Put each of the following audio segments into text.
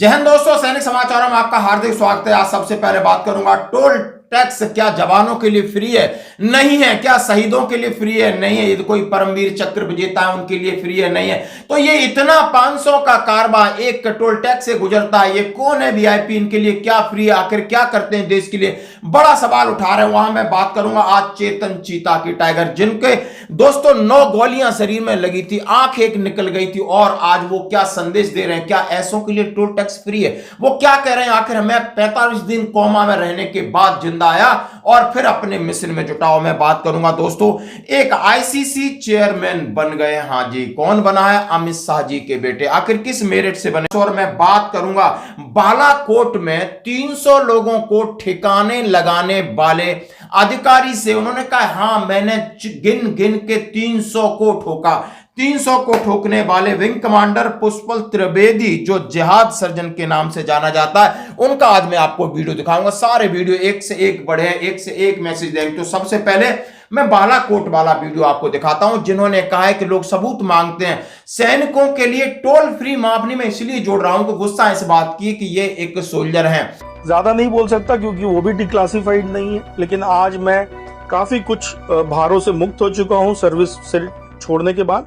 जय हिंद दोस्तों, सैनिक समाचारों में आपका हार्दिक स्वागत है। आज सबसे पहले बात करूंगा टोल टैक्स क्या जवानों के लिए फ्री है? नहीं है। क्या शहीदों के लिए फ्री है? नहीं है। यदि कोई परमवीर चक्र विजेता है उनके लिए फ्री है? नहीं है। तो ये इतना 500 का कारवा एक टोल टैक्स से गुजरता है, ये कौन है वीआईपी? इनके लिए क्या फ्री है? आखिर क्या करते हैं देश के लिए? बड़ा सवाल उठा रहे हैं। वहां मैं बात करूंगा आज चेतन चीता की, टाइगर, जिनके दोस्तों 9 गोलियां शरीर में लगी थी, आंख एक निकल गई थी, और आज वो क्या संदेश दे रहे हैं? क्या ऐसों के लिए टोल टैक्स फ्री है? वो क्या कह रहे हैं? आखिर हमें 45 दिन कोमा में रहने के बाद जिंदा आया और फिर अपने मिशन में जुटाओ। मैं बात करूंगा दोस्तों, एक आईसीसी चेयरमैन बन गए। हां जी, कौन बना है? अमित शाह जी के बेटे। आखिर किस मेरिट से बने? और मैं बात करूंगा बालाकोट में 300 लोगों को ठिकाने लगाने वाले अधिकारी से। उन्होंने कहा हां, मैंने गिन गिन के 300 को ठोका। 300 को ठोकने वाले विंग कमांडर पुष्पल त्रिवेदी, जो जिहाद सर्जन के नाम से जाना जाता है, उनका आज मैं आपको वीडियो दिखाऊंगा। सारे वीडियो एक से एक बड़े हैं, एक से एक मैसेज देंगे। तो सबसे पहले मैं बालाकोट वाला वीडियो आपको दिखाता हूं, जिन्होंने कहा है कि लोग सबूत मांगते हैं सैनिकों के लिए टोल फ्री माफी। में इसलिए जोड़ रहा हूं कि गुस्सा इस बात की कि ये एक सोल्जर हैं। ज्यादा नहीं बोल सकता क्योंकि वो भी डिक्लासिफाइड नहीं है, लेकिन आज मैं काफी कुछ भारों से मुक्त हो चुका हूं सर्विस से छोड़ने के बाद।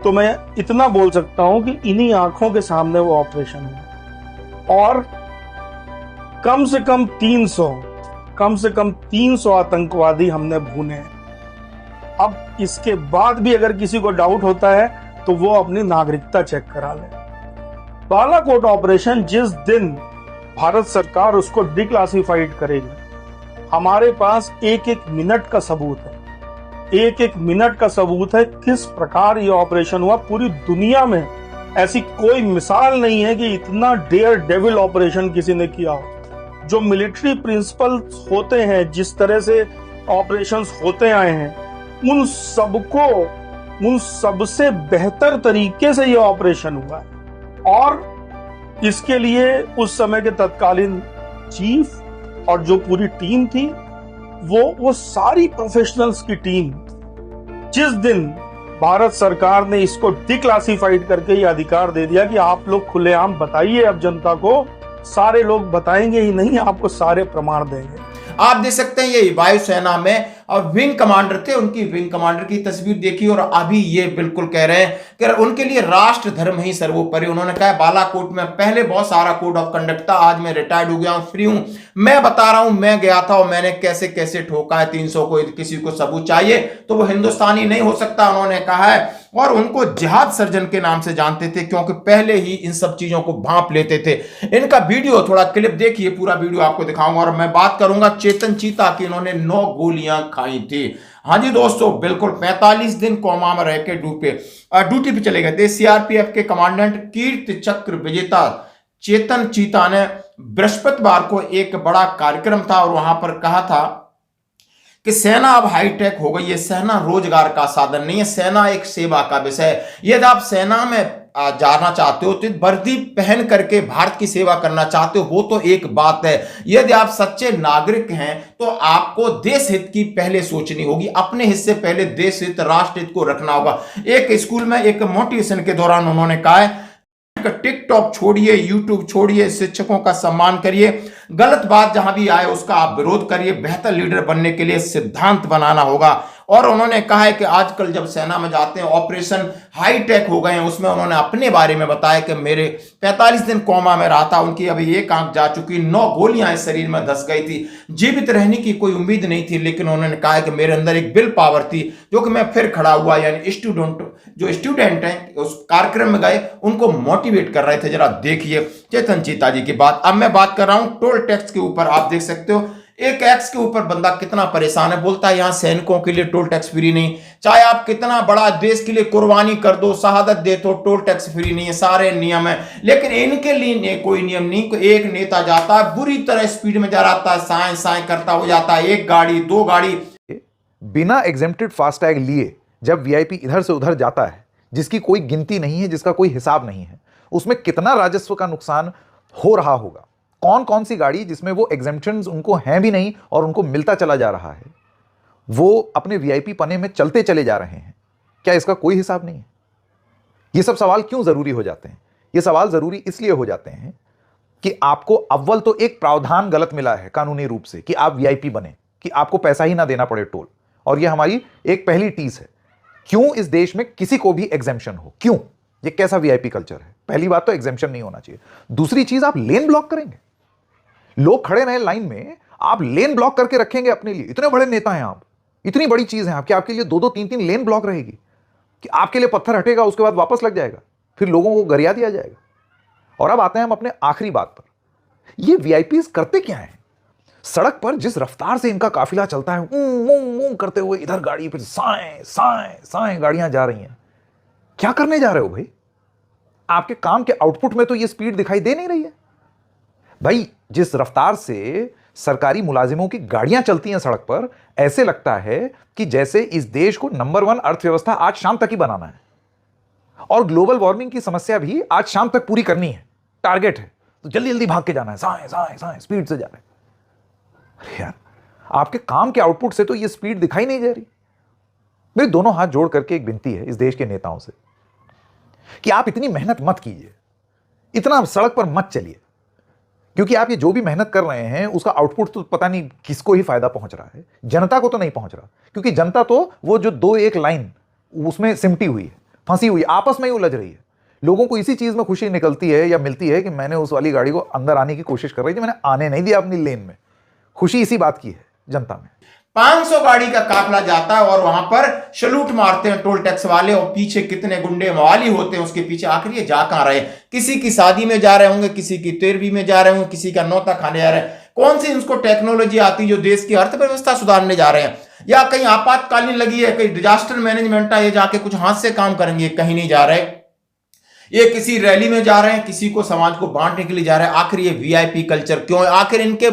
तो मैं इतना बोल सकता हूं कि इन्हीं आंखों के सामने वो ऑपरेशन है और कम से कम 300 आतंकवादी हमने भूने हैं। अब इसके बाद भी अगर किसी को डाउट होता है तो वो अपनी नागरिकता चेक करा ले। बालाकोट ऑपरेशन जिस दिन भारत सरकार उसको डिक्लासिफाइड करेगी, हमारे पास एक एक मिनट का सबूत है। एक एक मिनट का सबूत है किस प्रकार ये ऑपरेशन हुआ। पूरी दुनिया में ऐसी कोई मिसाल नहीं है कि इतना डेयर डेविल ऑपरेशन किसी ने किया हो। जो मिलिट्री प्रिंसिपल्स होते हैं, जिस तरह से ऑपरेशंस होते आए हैं, उन सबसे बेहतर तरीके से ये ऑपरेशन हुआ है। और इसके लिए उस समय के तत्कालीन चीफ और जो पूरी टीम थी, वो सारी प्रोफेशनल्स की टीम, जिस दिन भारत सरकार ने इसको डिक्लासिफाइड करके ये अधिकार दे दिया कि आप लोग खुलेआम बताइए अब जनता को, सारे लोग बताएंगे ही नहीं, आपको सारे प्रमाण देंगे। आप देख सकते हैं ये वायुसेना में और विंग कमांडर थे, उनकी विंग कमांडर की तस्वीर देखी। और अभी ये बिल्कुल कह रहे हैं कि उनके लिए राष्ट्र धर्म ही सर्वोपरि। उन्होंने कहा बालाकोट में पहले बहुत सारा कोड ऑफ कंडक्ट था, आज मैं रिटायर्ड हो गया हूं, फ्री हूं। मैं बता रहा हूं मैं गया था और मैंने कैसे कैसे ठोका है 300 को। यदि किसी को सबूत चाहिए तो वो हिंदुस्तानी नहीं हो सकता, उन्होंने कहा है। और उनको जिहाद सर्जन के नाम से जानते थे क्योंकि पहले ही इन सब चीजों को भांप लेते थे। इनका वीडियो थोड़ा क्लिप देखिए, पूरा वीडियो आपको दिखाऊंगा। और मैं बात करूंगा चेतन चीता की, इन्होंने 9 गोलियां खाई थी। हाँ जी दोस्तों, बिल्कुल 45 दिन कोमा में रह के ड्यूटी पे चले गए थे। सीआरपीएफ के कमांडेंट कीर्ति चक्र विजेता चेतन चीता ने बृहस्पतिवार को एक बड़ा कार्यक्रम था और वहां पर कहा था कि सेना अब हाईटेक हो गई है। सेना रोजगार का साधन नहीं है, सेना एक सेवा का विषय है। यदि आप सेना में जाना चाहते हो तो वर्दी पहन करके भारत की सेवा करना चाहते हो, वो तो एक बात है। यदि आप सच्चे नागरिक हैं तो आपको देश हित की पहले सोचनी होगी, अपने हित से पहले देश हित, राष्ट्र हित को रखना होगा। एक स्कूल में एक मोटिवेशन के दौरान उन्होंने कहा है टिकटॉक छोड़िए, यूट्यूब छोड़िए, शिक्षकों का सम्मान करिए, गलत बात जहां भी आए उसका आप विरोध करिए। बेहतर लीडर बनने के लिए सिद्धांत बनाना होगा। और उन्होंने कहा है कि आजकल जब सेना में जाते हैं ऑपरेशन हाईटेक हो गए हैं। उसमें उन्होंने अपने बारे में बताया कि मेरे 45 दिन कोमा में रहा था, उनकी अभी एक आंख जा चुकी, 9 गोलियां इस शरीर में धस गई थी, जीवित रहने की कोई उम्मीद नहीं थी। लेकिन उन्होंने कहा कि मेरे अंदर एक विल पावर थी जो कि मैं फिर खड़ा हुआ। यानी स्टूडेंट हैं उस कार्यक्रम में गए, उनको मोटिवेट कर रहे थे। जरा देखिए चेतन चीता जी की बात। अब मैं बात कर रहा हूं टोल टैक्स के ऊपर। आप देख सकते हो एक एक्स के ऊपर बंदा कितना परेशान है, बोलता है यहां सैनिकों के लिए टोल टैक्स फ्री नहीं। चाहे आप कितना बड़ा देश के लिए कुर्बानी कर दो, शहादत दे दो, टोल टैक्स फ्री नहीं है, सारे नियम है। लेकिन इनके लिए कोई नियम नहीं। एक नेता जाता है, बुरी तरह स्पीड में जा रहा है, साए साए करता हो जाता है, 1 गाड़ी 2 गाड़ी। बिना एग्जेम्प्टेड फास्टैग लिए जब वीआईपी इधर से उधर जाता है, जिसकी कोई गिनती नहीं है, जिसका कोई हिसाब नहीं है, उसमें कितना राजस्व का नुकसान हो रहा होगा। कौन कौन सी गाड़ी जिसमें वो एग्जेम्पशंस उनको हैं भी नहीं और उनको मिलता चला जा रहा है, वो अपने वीआईपी पने में चलते चले जा रहे हैं, क्या इसका कोई हिसाब नहीं है? ये सब सवाल क्यों जरूरी हो जाते हैं? ये सवाल जरूरी इसलिए हो जाते हैं कि आपको अव्वल तो एक प्रावधान गलत मिला है कानूनी रूप से कि आप वीआईपी बने, कि आपको पैसा ही ना देना पड़े टोल, और यह हमारी एक पहली टीस है। क्यों इस देश में किसी को भी एग्जेम्पशन हो? क्यों? ये कैसा वीआईपी कल्चर है? पहली बात तो एग्जेम्पशन नहीं होना चाहिए। दूसरी चीज, आप लेन ब्लॉक करेंगे, लोग खड़े रहे लाइन में, आप लेन ब्लॉक करके रखेंगे अपने लिए। इतने बड़े नेता हैं आप, इतनी बड़ी चीज है आपकी, आपके लिए 2-2, 3-3 लेन ब्लॉक रहेगी कि आपके लिए पत्थर हटेगा, उसके बाद वापस लग जाएगा, फिर लोगों को गरिया दिया जाएगा। और अब आते हैं हम अपने आखिरी बात पर, ये वीआईपीज करते क्या हैं? सड़क पर जिस रफ्तार से इनका काफिला चलता है, ऊं करते हुए, इधर गाड़ी पे साएं साएं साएं गाड़ियां जा रही हैं, क्या करने जा रहे हो भाई? आपके काम के आउटपुट में तो ये स्पीड दिखाई दे नहीं रही है भाई। जिस रफ्तार से सरकारी मुलाजिमों की गाड़ियां चलती हैं सड़क पर, ऐसे लगता है कि जैसे इस देश को नंबर 1 अर्थव्यवस्था आज शाम तक ही बनाना है, और ग्लोबल वार्मिंग की समस्या भी आज शाम तक पूरी करनी है, टारगेट है, तो जल्दी जल्दी भाग के जाना है, साएं साएं साएं स्पीड से जा रहे हैं। अरे यार, आपके काम के आउटपुट से तो ये स्पीड दिखाई नहीं दे रही। मेरे दोनों हाथ जोड़ करके एक विनती है इस देश के नेताओं से कि आप इतनी मेहनत मत कीजिए, इतना सड़क पर मत चलिए, क्योंकि आप ये जो भी मेहनत कर रहे हैं उसका आउटपुट तो पता नहीं किसको ही फायदा पहुंच रहा है, जनता को तो नहीं पहुंच रहा। क्योंकि जनता तो वो जो 2-1 लाइन उसमें सिमटी हुई है, फंसी हुई, आपस में ही उलझ रही है। लोगों को इसी चीज में खुशी निकलती है या मिलती है कि मैंने उस वाली गाड़ी को अंदर आने की कोशिश कर रही थी, मैंने आने नहीं दिया अपनी लेन में। खुशी इसी बात की है जनता में। 500 गाड़ी का काफिला जाता है और वहां पर सलूट मारते हैं टोल टैक्स वाले, और पीछे कितने गुंडे मवाली होते हैं उसके पीछे। आखिर ये जा कहां रहे? किसी की शादी में जा रहे होंगे, किसी की 13वीं में जा रहे होंगे, किसी का नौता खाने जा रहे हैं। कौन सी इनको टेक्नोलॉजी आती जो देश की अर्थव्यवस्था सुधारने जा रहे हैं? या कहीं आपातकालीन लगी है, कहीं डिजास्टर मैनेजमेंट है, ये जाके कुछ हाथ से काम करेंगे? कहीं नहीं जा रहे। ये किसी रैली में जा रहे हैं, किसी को समाज को बांटने के लिए जा रहे हैं। आखिर ये वीआईपी कल्चर क्यों है? आखिर इनके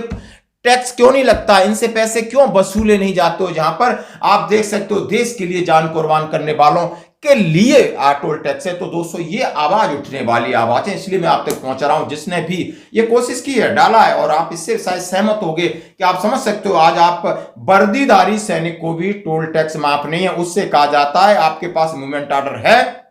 टैक्स क्यों नहीं लगता? इनसे पैसे क्यों वसूले नहीं जाते हो? जहां पर आप देख सकते हो देश के लिए जान कुर्बान करने वालों के लिए टोल टैक्स है। तो दोस्तों, ये आवाज उठने वाली आवाज है, इसलिए मैं आप तक पहुंच रहा हूं। जिसने भी ये कोशिश की है, डाला है, और आप इससे शायद सहमत होंगे कि आप समझ सकते हो, आज आप वर्दीधारी सैनिक को भी टोल टैक्स माफ नहीं है। उससे कहा जाता है आपके पास मूवमेंट ऑर्डर है,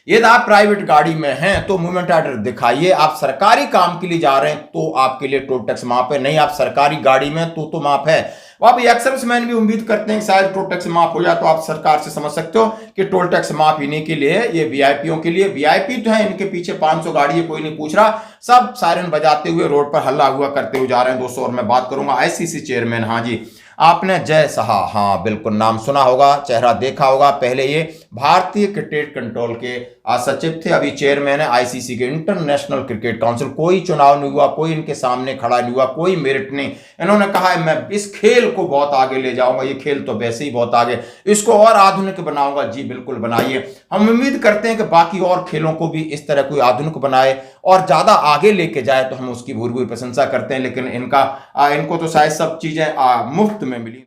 यदि आप प्राइवेट गाड़ी में हैं तो मूवमेंट ऑर्डर दिखाइए। आप सरकारी काम के लिए जा रहे हैं तो आपके लिए टोल टैक्स माफ है, नहीं आप सरकारी गाड़ी में तो माफ है। अब एक्स सर्विसमैन भी उम्मीद करते हैं कि शायद टोल टैक्स माफ हो जाए। तो आप सरकार से समझ सकते हो कि टोल टैक्स माफ इन्हीं के लिए है, ये वीआईपीओं के लिए। वीआईपी तो है, इनके पीछे 500 गाड़ी है, कोई नहीं पूछ रहा, सब सायरन बजाते हुए रोड पर हल्ला हुआ करते हुए जा रहे हैं दोस्तों। और मैं बात करूंगा आईसीसी चेयरमैन। हाँ जी, आपने जय सहा, हाँ बिल्कुल नाम सुना होगा, चेहरा देखा होगा। पहले ये भारतीय क्रिकेट कंट्रोल के सचिव थे, अभी चेयरमैन है आईसीसी के, इंटरनेशनल क्रिकेट काउंसिल। कोई चुनाव नहीं हुआ, कोई इनके सामने खड़ा नहीं हुआ, कोई मेरिट नहीं। इन्होंने कहा है मैं इस खेल को बहुत आगे ले जाऊंगा, ये खेल तो वैसे ही बहुत आगे, इसको और आधुनिक बनाऊंगा। जी बिल्कुल बनाइए, हम उम्मीद करते हैं कि बाकी और खेलों को भी इस तरह कोई आधुनिक बनाए और ज्यादा आगे लेके जाए, तो हम उसकी भूरी भूरी प्रशंसा करते हैं। लेकिन इनको तो शायद सब चीजें मुफ्त में मिली।